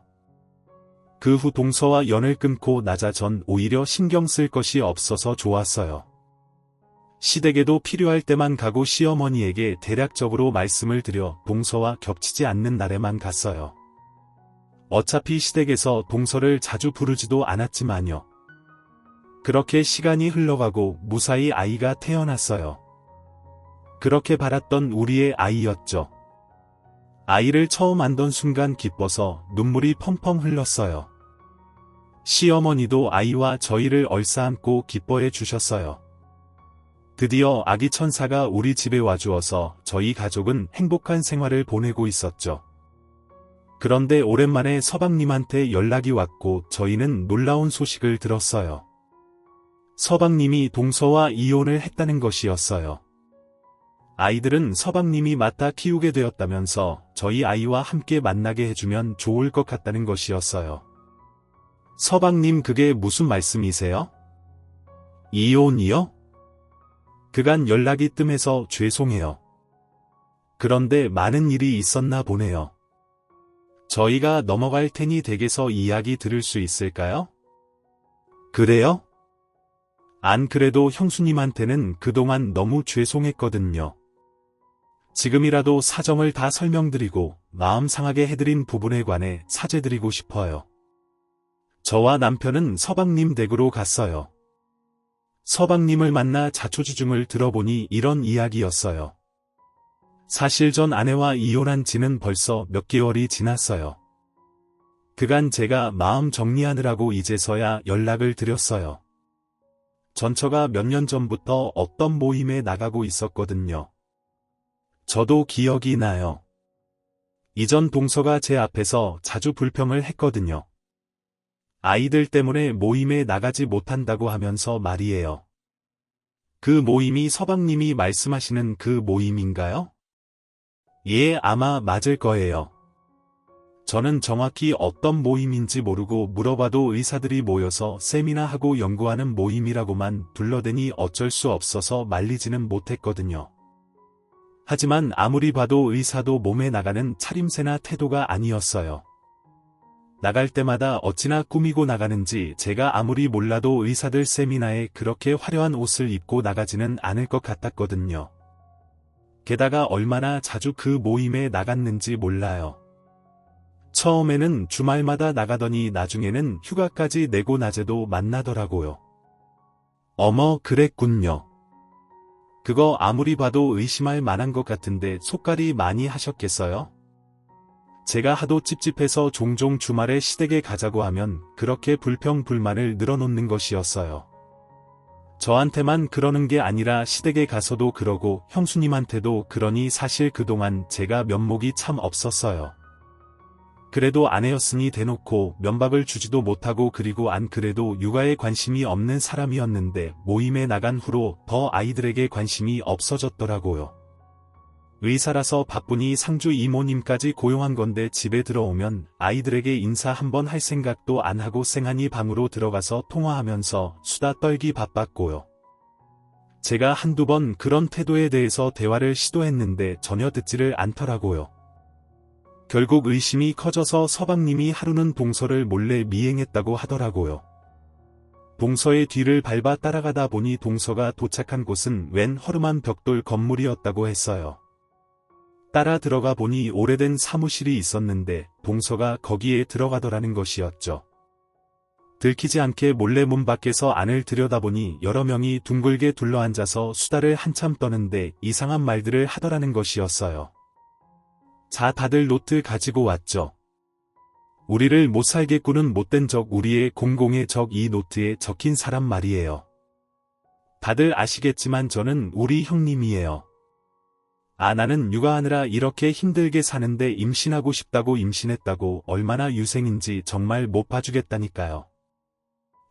그 후 동서와 연을 끊고 나자 전 오히려 신경 쓸 것이 없어서 좋았어요. 시댁에도 필요할 때만 가고 시어머니에게 대략적으로 말씀을 드려 동서와 겹치지 않는 날에만 갔어요. 어차피 시댁에서 동서를 자주 부르지도 않았지만요. 그렇게 시간이 흘러가고 무사히 아이가 태어났어요. 그렇게 바랐던 우리의 아이였죠. 아이를 처음 안던 순간 기뻐서 눈물이 펑펑 흘렀어요. 시어머니도 아이와 저희를 얼싸안고 기뻐해 주셨어요. 드디어 아기 천사가 우리 집에 와주어서 저희 가족은 행복한 생활을 보내고 있었죠. 그런데 오랜만에 서방님한테 연락이 왔고 저희는 놀라운 소식을 들었어요. 서방님이 동서와 이혼을 했다는 것이었어요. 아이들은 서방님이 맡아 키우게 되었다면서 저희 아이와 함께 만나게 해주면 좋을 것 같다는 것이었어요. 서방님 그게 무슨 말씀이세요? 이혼이요? 그간 연락이 뜸해서 죄송해요. 그런데 많은 일이 있었나 보네요. 저희가 넘어갈 테니 댁에서 이야기 들을 수 있을까요? 그래요? 안 그래도 형수님한테는 그동안 너무 죄송했거든요. 지금이라도 사정을 다 설명드리고 마음 상하게 해드린 부분에 관해 사죄드리고 싶어요. 저와 남편은 서방님 댁으로 갔어요. 서방님을 만나 자초지종을 들어보니 이런 이야기였어요. 사실 전 아내와 이혼한 지는 벌써 몇 개월이 지났어요. 그간 제가 마음 정리하느라고 이제서야 연락을 드렸어요. 전처가 몇 년 전부터 어떤 모임에 나가고 있었거든요. 저도 기억이 나요. 이전 동서가 제 앞에서 자주 불평을 했거든요. 아이들 때문에 모임에 나가지 못한다고 하면서 말이에요. 그 모임이 서방님이 말씀하시는 그 모임인가요? 예, 아마 맞을 거예요. 저는 정확히 어떤 모임인지 모르고 물어봐도 의사들이 모여서 세미나하고 연구하는 모임이라고만 둘러대니 어쩔 수 없어서 말리지는 못했거든요. 하지만 아무리 봐도 의사도 몸에 나가는 차림새나 태도가 아니었어요. 나갈 때마다 어찌나 꾸미고 나가는지 제가 아무리 몰라도 의사들 세미나에 그렇게 화려한 옷을 입고 나가지는 않을 것 같았거든요. 게다가 얼마나 자주 그 모임에 나갔는지 몰라요. 처음에는 주말마다 나가더니 나중에는 휴가까지 내고 낮에도 만나더라고요. 어머, 그랬군요. 그거 아무리 봐도 의심할 만한 것 같은데 속깔이 많이 하셨겠어요? 제가 하도 찝찝해서 종종 주말에 시댁에 가자고 하면 그렇게 불평불만을 늘어놓는 것이었어요. 저한테만 그러는 게 아니라 시댁에 가서도 그러고 형수님한테도 그러니 사실 그동안 제가 면목이 참 없었어요. 그래도 아내였으니 대놓고 면박을 주지도 못하고 그리고 안 그래도 육아에 관심이 없는 사람이었는데 모임에 나간 후로 더 아이들에게 관심이 없어졌더라고요. 의사라서 바쁘니 상주 이모님까지 고용한 건데 집에 들어오면 아이들에게 인사 한번 할 생각도 안 하고 쌩하니 방으로 들어가서 통화하면서 수다 떨기 바빴고요. 제가 한두 번 그런 태도에 대해서 대화를 시도했는데 전혀 듣지를 않더라고요. 결국 의심이 커져서 서방님이 하루는 동서를 몰래 미행했다고 하더라고요. 동서의 뒤를 밟아 따라가다 보니 동서가 도착한 곳은 웬 허름한 벽돌 건물이었다고 했어요. 따라 들어가 보니 오래된 사무실이 있었는데 동서가 거기에 들어가더라는 것이었죠. 들키지 않게 몰래 문 밖에서 안을 들여다보니 여러 명이 둥글게 둘러앉아서 수다를 한참 떠는데 이상한 말들을 하더라는 것이었어요. 자, 다들 노트 가지고 왔죠. 우리를 못 살게 꾸는 못된 적, 우리의 공공의 적, 이 노트에 적힌 사람 말이에요. 다들 아시겠지만 저는 우리 형님이에요. 나는 육아하느라 이렇게 힘들게 사는데 임신하고 싶다고 임신했다고 얼마나 유생인지 정말 못 봐주겠다니까요.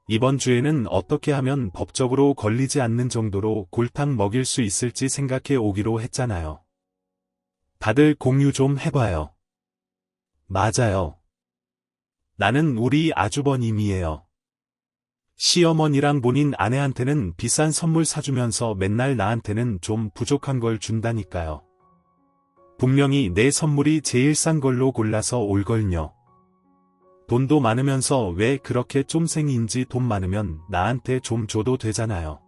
이번 주에는 어떻게 하면 법적으로 걸리지 않는 정도로 골탕 먹일 수 있을지 생각해 오기로 했잖아요. 다들 공유 좀 해봐요. 맞아요. 나는 우리 아주버님이에요. 시어머니랑 본인 아내한테는 비싼 선물 사주면서 맨날 나한테는 좀 부족한 걸 준다니까요. 분명히 내 선물이 제일 싼 걸로 골라서 올걸요. 돈도 많으면서 왜 그렇게 쫌생이인지 돈 많으면 나한테 좀 줘도 되잖아요.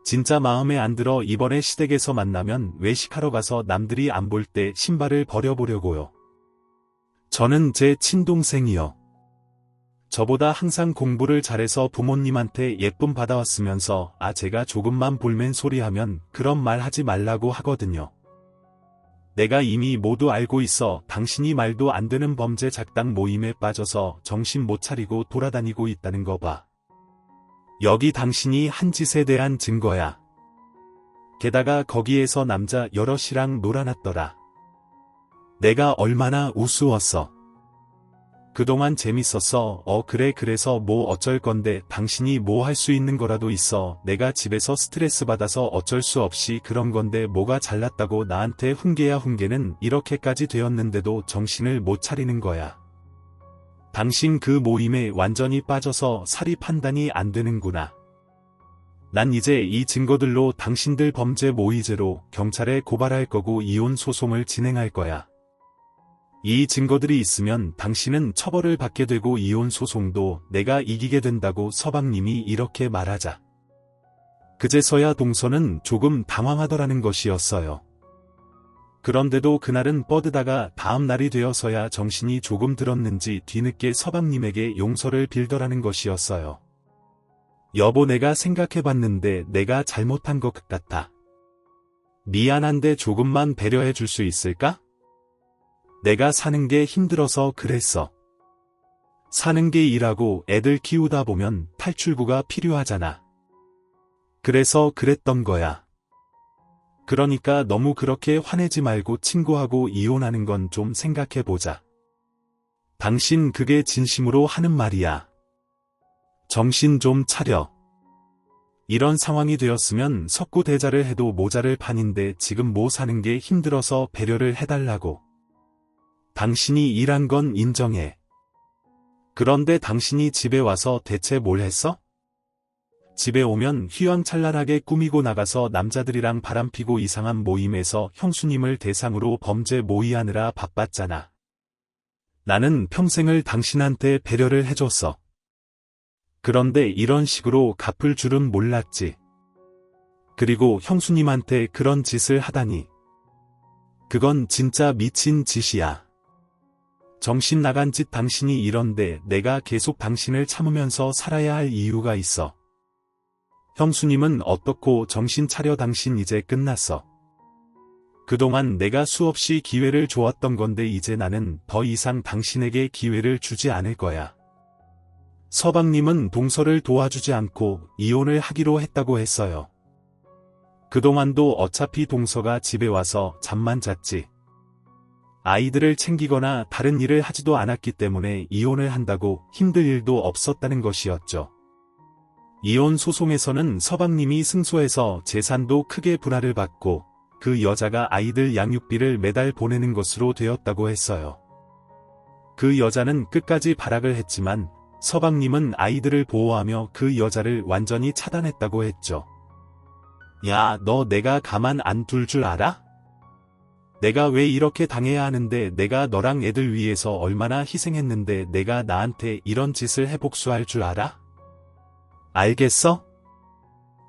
진짜 마음에 안 들어 이번에 시댁에서 만나면 외식하러 가서 남들이 안 볼 때 신발을 버려보려고요. 저는 제 친동생이요. 저보다 항상 공부를 잘해서 부모님한테 예쁨 받아왔으면서 제가 조금만 볼멘 소리하면 그런 말 하지 말라고 하거든요. 내가 이미 모두 알고 있어. 당신이 말도 안 되는 범죄 작당 모임에 빠져서 정신 못 차리고 돌아다니고 있다는 거 봐. 여기 당신이 한 짓에 대한 증거야. 게다가 거기에서 남자 여럿이랑 놀아놨더라. 내가 얼마나 우스웠어. 그동안 재밌었어. 그래, 그래서 뭐 어쩔 건데 당신이 뭐 할 수 있는 거라도 있어. 내가 집에서 스트레스 받아서 어쩔 수 없이 그런 건데 뭐가 잘났다고 나한테 훈계야. 훈계는 이렇게까지 되었는데도 정신을 못 차리는 거야. 당신 그 모임에 완전히 빠져서 사리 판단이 안 되는구나. 난 이제 이 증거들로 당신들 범죄 모의죄로 경찰에 고발할 거고 이혼 소송을 진행할 거야. 이 증거들이 있으면 당신은 처벌을 받게 되고 이혼 소송도 내가 이기게 된다고 서방님이 이렇게 말하자. 그제서야 동서는 조금 당황하더라는 것이었어요. 그런데도 그날은 뻗으다가 다음 날이 되어서야 정신이 조금 들었는지 뒤늦게 서방님에게 용서를 빌더라는 것이었어요. 여보, 내가 생각해봤는데 내가 잘못한 것 같아. 미안한데 조금만 배려해 줄 수 있을까? 내가 사는 게 힘들어서 그랬어. 사는 게 일하고 애들 키우다 보면 탈출구가 필요하잖아. 그래서 그랬던 거야. 그러니까 너무 그렇게 화내지 말고 친구하고 이혼하는 건 좀 생각해보자. 당신 그게 진심으로 하는 말이야. 정신 좀 차려. 이런 상황이 되었으면 석구대자를 해도 모자를 판인데 지금 뭐 사는 게 힘들어서 배려를 해달라고. 당신이 일한 건 인정해. 그런데 당신이 집에 와서 대체 뭘 했어? 집에 오면 휘황찬란하게 꾸미고 나가서 남자들이랑 바람피고 이상한 모임에서 형수님을 대상으로 범죄 모의하느라 바빴잖아. 나는 평생을 당신한테 배려를 해줬어. 그런데 이런 식으로 갚을 줄은 몰랐지. 그리고 형수님한테 그런 짓을 하다니. 그건 진짜 미친 짓이야. 정신 나간 짓. 당신이 이런데 내가 계속 당신을 참으면서 살아야 할 이유가 있어. 형수님은 어떻고 정신 차려. 당신 이제 끝났어. 그동안 내가 수없이 기회를 주었던 건데 이제 나는 더 이상 당신에게 기회를 주지 않을 거야. 서방님은 동서를 도와주지 않고 이혼을 하기로 했다고 했어요. 그동안도 어차피 동서가 집에 와서 잠만 잤지. 아이들을 챙기거나 다른 일을 하지도 않았기 때문에 이혼을 한다고 힘들 일도 없었다는 것이었죠. 이혼 소송에서는 서방님이 승소해서 재산도 크게 분할을 받고 그 여자가 아이들 양육비를 매달 보내는 것으로 되었다고 했어요. 그 여자는 끝까지 발악을 했지만 서방님은 아이들을 보호하며 그 여자를 완전히 차단했다고 했죠. 야, 너 내가 가만 안 둘 줄 알아? 내가 왜 이렇게 당해야 하는데 내가 너랑 애들 위해서 얼마나 희생했는데 내가 나한테 이런 짓을 해 복수할 줄 알아? 알겠어?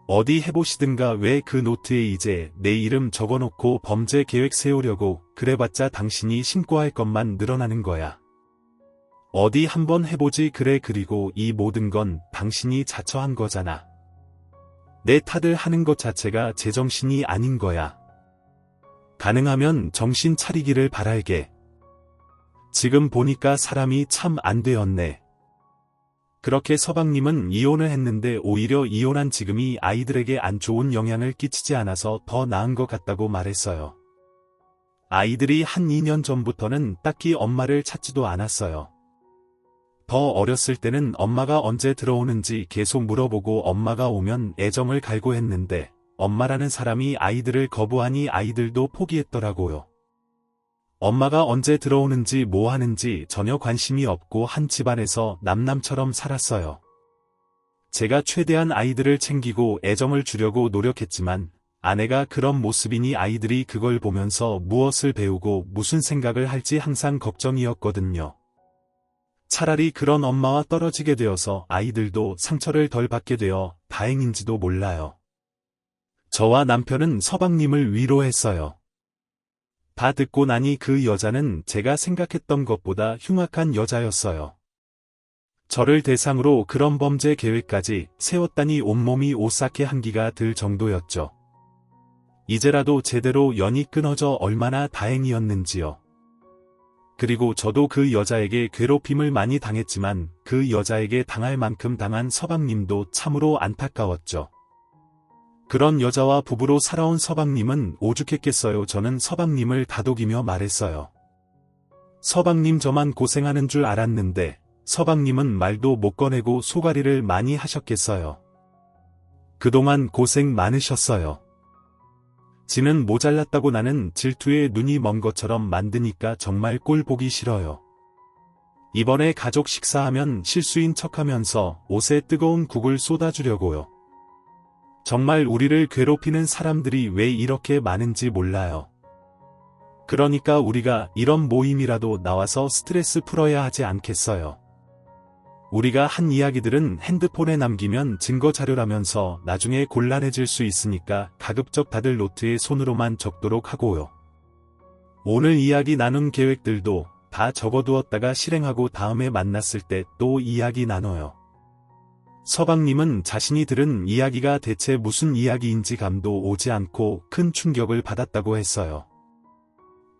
어디 해보시든가. 왜 그 노트에 이제 내 이름 적어놓고 범죄 계획 세우려고 그래봤자 당신이 신고할 것만 늘어나는 거야. 어디 한번 해보지. 그래. 그리고 이 모든 건 당신이 자처한 거잖아. 내 탓을 하는 것 자체가 제정신이 아닌 거야. 가능하면 정신 차리기를 바랄게. 지금 보니까 사람이 참 안 되었네. 그렇게 서방님은 이혼을 했는데 오히려 이혼한 지금이 아이들에게 안 좋은 영향을 끼치지 않아서 더 나은 것 같다고 말했어요. 아이들이 한 2년 전부터는 딱히 엄마를 찾지도 않았어요. 더 어렸을 때는 엄마가 언제 들어오는지 계속 물어보고 엄마가 오면 애정을 갈고 했는데 엄마라는 사람이 아이들을 거부하니 아이들도 포기했더라고요. 엄마가 언제 들어오는지 뭐 하는지 전혀 관심이 없고 한 집안에서 남남처럼 살았어요. 제가 최대한 아이들을 챙기고 애정을 주려고 노력했지만 아내가 그런 모습이니 아이들이 그걸 보면서 무엇을 배우고 무슨 생각을 할지 항상 걱정이었거든요. 차라리 그런 엄마와 떨어지게 되어서 아이들도 상처를 덜 받게 되어 다행인지도 몰라요. 저와 남편은 서방님을 위로했어요. 다 듣고 나니 그 여자는 제가 생각했던 것보다 흉악한 여자였어요. 저를 대상으로 그런 범죄 계획까지 세웠다니 온몸이 오싹해 한기가 들 정도였죠. 이제라도 제대로 연이 끊어져 얼마나 다행이었는지요. 그리고 저도 그 여자에게 괴롭힘을 많이 당했지만 그 여자에게 당할 만큼 당한 서방님도 참으로 안타까웠죠. 그런 여자와 부부로 살아온 서방님은 오죽했겠어요. 저는 서방님을 다독이며 말했어요. 서방님, 저만 고생하는 줄 알았는데 서방님은 말도 못 꺼내고 소가리를 많이 하셨겠어요. 그동안 고생 많으셨어요. 지는 모자랐다고 나는 질투에 눈이 먼 것처럼 만드니까 정말 꼴 보기 싫어요. 이번에 가족 식사하면 실수인 척하면서 옷에 뜨거운 국을 쏟아주려고요. 정말 우리를 괴롭히는 사람들이 왜 이렇게 많은지 몰라요. 그러니까 우리가 이런 모임이라도 나와서 스트레스 풀어야 하지 않겠어요. 우리가 한 이야기들은 핸드폰에 남기면 증거 자료라면서 나중에 곤란해질 수 있으니까 가급적 다들 노트에 손으로만 적도록 하고요. 오늘 이야기 나눈 계획들도 다 적어두었다가 실행하고 다음에 만났을 때 또 이야기 나눠요. 서방님은 자신이 들은 이야기가 대체 무슨 이야기인지 감도 오지 않고 큰 충격을 받았다고 했어요.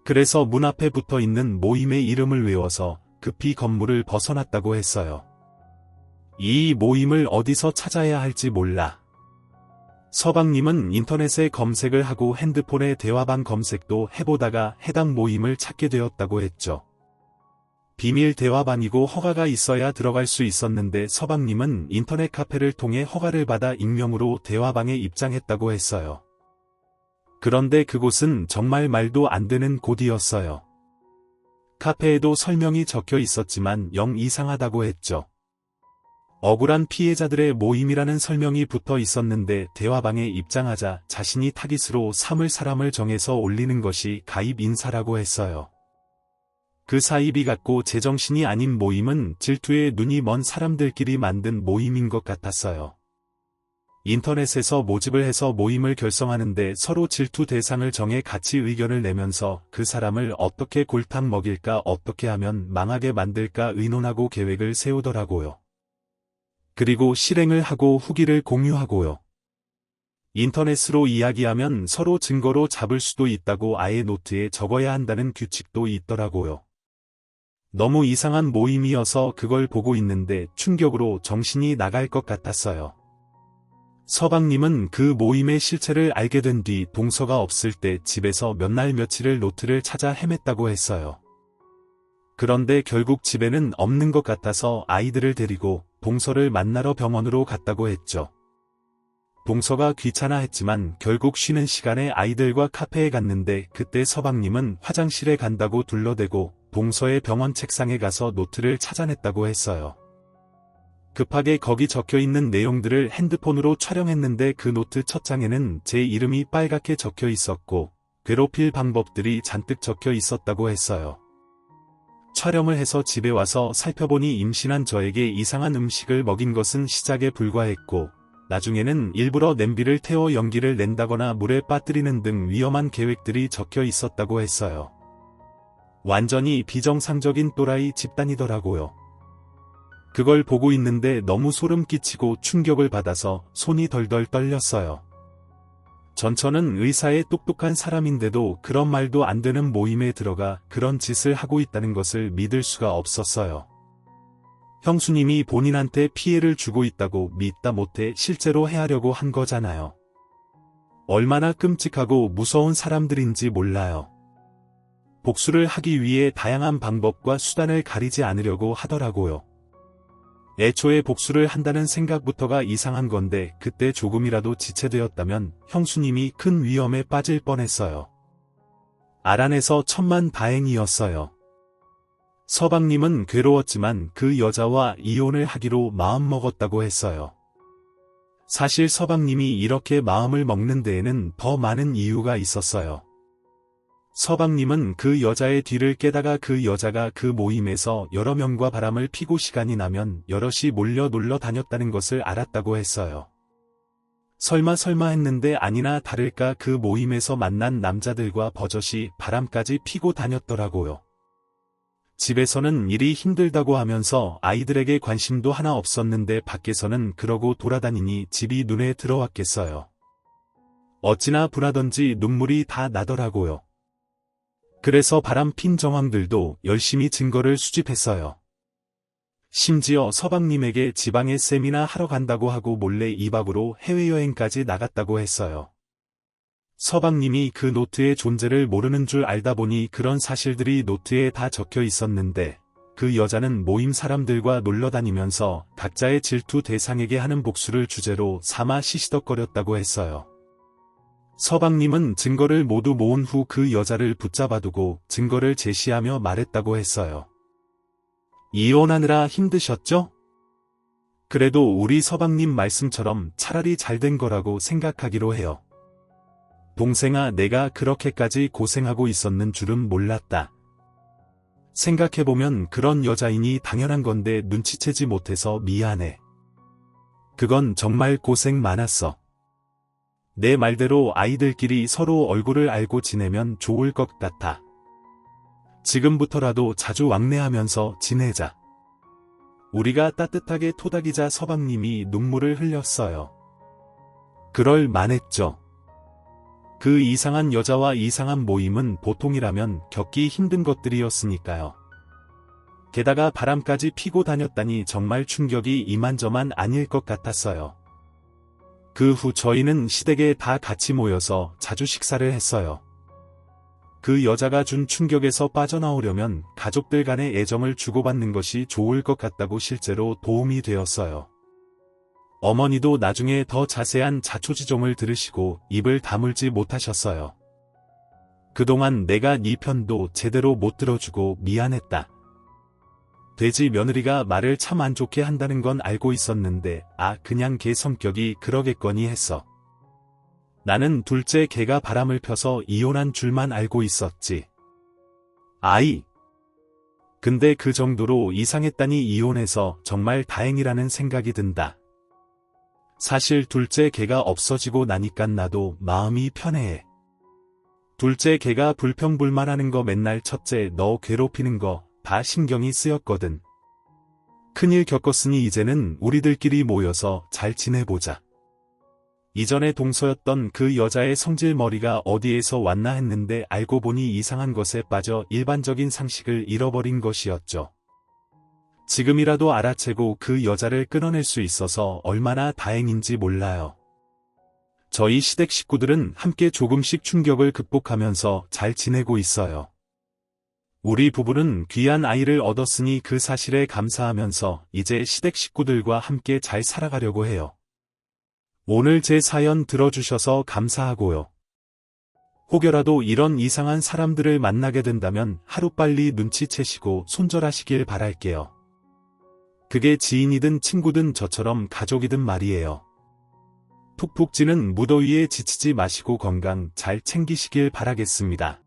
그래서 문 앞에 붙어 있는 모임의 이름을 외워서 급히 건물을 벗어났다고 했어요. 이 모임을 어디서 찾아야 할지 몰라. 서방님은 인터넷에 검색을 하고 핸드폰에 대화방 검색도 해보다가 해당 모임을 찾게 되었다고 했죠. 비밀 대화방이고 허가가 있어야 들어갈 수 있었는데 서방님은 인터넷 카페를 통해 허가를 받아 익명으로 대화방에 입장했다고 했어요. 그런데 그곳은 정말 말도 안 되는 곳이었어요. 카페에도 설명이 적혀 있었지만 영 이상하다고 했죠. 억울한 피해자들의 모임이라는 설명이 붙어 있었는데 대화방에 입장하자 자신이 타깃으로 삼을 사람을 정해서 올리는 것이 가입 인사라고 했어요. 그 사입이 같고 제정신이 아닌 모임은 질투에 눈이 먼 사람들끼리 만든 모임인 것 같았어요. 인터넷에서 모집을 해서 모임을 결성하는데 서로 질투 대상을 정해 같이 의견을 내면서 그 사람을 어떻게 골탕 먹일까, 어떻게 하면 망하게 만들까 의논하고 계획을 세우더라고요. 그리고 실행을 하고 후기를 공유하고요. 인터넷으로 이야기하면 서로 증거로 잡을 수도 있다고 아예 노트에 적어야 한다는 규칙도 있더라고요. 너무 이상한 모임이어서 그걸 보고 있는데 충격으로 정신이 나갈 것 같았어요. 서방님은 그 모임의 실체를 알게 된 뒤 동서가 없을 때 집에서 몇 날 며칠을 노트를 찾아 헤맸다고 했어요. 그런데 결국 집에는 없는 것 같아서 아이들을 데리고 동서를 만나러 병원으로 갔다고 했죠. 동서가 귀찮아했지만 결국 쉬는 시간에 아이들과 카페에 갔는데 그때 서방님은 화장실에 간다고 둘러대고 동서의 병원 책상에 가서 노트를 찾아냈다고 했어요. 급하게 거기 적혀있는 내용들을 핸드폰으로 촬영했는데 그 노트 첫 장에는 제 이름이 빨갛게 적혀 있었고 괴롭힐 방법들이 잔뜩 적혀 있었다고 했어요. 촬영을 해서 집에 와서 살펴보니 임신한 저에게 이상한 음식을 먹인 것은 시작에 불과했고 나중에는 일부러 냄비를 태워 연기를 낸다거나 물에 빠뜨리는 등 위험한 계획들이 적혀 있었다고 했어요. 완전히 비정상적인 또라이 집단이더라고요. 그걸 보고 있는데 너무 소름 끼치고 충격을 받아서 손이 덜덜 떨렸어요. 전처는 의사의 똑똑한 사람인데도 그런 말도 안 되는 모임에 들어가 그런 짓을 하고 있다는 것을 믿을 수가 없었어요. 형수님이 본인한테 피해를 주고 있다고 믿다 못해 실제로 해하려고 한 거잖아요. 얼마나 끔찍하고 무서운 사람들인지 몰라요. 복수를 하기 위해 다양한 방법과 수단을 가리지 않으려고 하더라고요. 애초에 복수를 한다는 생각부터가 이상한 건데 그때 조금이라도 지체되었다면 형수님이 큰 위험에 빠질 뻔했어요. 알아내서 천만다행이었어요. 서방님은 괴로웠지만 그 여자와 이혼을 하기로 마음먹었다고 했어요. 사실 서방님이 이렇게 마음을 먹는 데에는 더 많은 이유가 있었어요. 서방님은 그 여자의 뒤를 깨다가 그 여자가 그 모임에서 여러 명과 바람을 피고 시간이 나면 여럿이 몰려 놀러 다녔다는 것을 알았다고 했어요. 설마 했는데 아니나 다를까 그 모임에서 만난 남자들과 버젓이 바람까지 피고 다녔더라고요. 집에서는 일이 힘들다고 하면서 아이들에게 관심도 하나 없었는데 밖에서는 그러고 돌아다니니 집이 눈에 들어왔겠어요. 어찌나 분하던지 눈물이 다 나더라고요. 그래서 바람핀 정황들도 열심히 증거를 수집했어요. 심지어 서방님에게 지방에 세미나 하러 간다고 하고 몰래 2박으로 해외여행까지 나갔다고 했어요. 서방님이 그 노트의 존재를 모르는 줄 알다 보니 그런 사실들이 노트에 다 적혀 있었는데 그 여자는 모임 사람들과 놀러 다니면서 각자의 질투 대상에게 하는 복수를 주제로 삼아 시시덕거렸다고 했어요. 서방님은 증거를 모두 모은 후 그 여자를 붙잡아두고 증거를 제시하며 말했다고 했어요. 이혼하느라 힘드셨죠? 그래도 우리 서방님 말씀처럼 차라리 잘된 거라고 생각하기로 해요. 동생아, 내가 그렇게까지 고생하고 있었는 줄은 몰랐다. 생각해보면 그런 여자이니 당연한 건데 눈치채지 못해서 미안해. 그건 정말 고생 많았어. 내 말대로 아이들끼리 서로 얼굴을 알고 지내면 좋을 것 같아. 지금부터라도 자주 왕래하면서 지내자. 우리가 따뜻하게 토닥이자. 서방님이 눈물을 흘렸어요. 그럴 만했죠. 그 이상한 여자와 이상한 모임은 보통이라면 겪기 힘든 것들이었으니까요. 게다가 바람까지 피고 다녔다니 정말 충격이 이만저만 아닐 것 같았어요. 그 후 저희는 시댁에 다 같이 모여서 자주 식사를 했어요. 그 여자가 준 충격에서 빠져나오려면 가족들 간의 애정을 주고받는 것이 좋을 것 같다고 실제로 도움이 되었어요. 어머니도 나중에 더 자세한 자초지종을 들으시고 입을 다물지 못하셨어요. 그동안 내가 네 편도 제대로 못 들어주고 미안했다. 돼지 며느리가 말을 참 안 좋게 한다는 건 알고 있었는데 그냥 걔 성격이 그러겠거니 했어. 나는 둘째 걔가 바람을 펴서 이혼한 줄만 알고 있었지. 근데 그 정도로 이상했다니 이혼해서 정말 다행이라는 생각이 든다. 사실 둘째 걔가 없어지고 나니깐 나도 마음이 편해해. 둘째 걔가 불평불만하는 거 맨날 첫째 너 괴롭히는 거 다 신경이 쓰였거든. 큰일 겪었으니 이제는 우리들끼리 모여서 잘 지내보자. 이전에 동서였던 그 여자의 성질머리가 어디에서 왔나 했는데 알고 보니 이상한 것에 빠져 일반적인 상식을 잃어버린 것이었죠. 지금이라도 알아채고 그 여자를 끊어낼 수 있어서 얼마나 다행인지 몰라요. 저희 시댁 식구들은 함께 조금씩 충격을 극복하면서 잘 지내고 있어요. 우리 부부는 귀한 아이를 얻었으니 그 사실에 감사하면서 이제 시댁 식구들과 함께 잘 살아가려고 해요. 오늘 제 사연 들어주셔서 감사하고요. 혹여라도 이런 이상한 사람들을 만나게 된다면 하루빨리 눈치채시고 손절하시길 바랄게요. 그게 지인이든 친구든 저처럼 가족이든 말이에요. 푹푹 찌는 무더위에 지치지 마시고 건강 잘 챙기시길 바라겠습니다.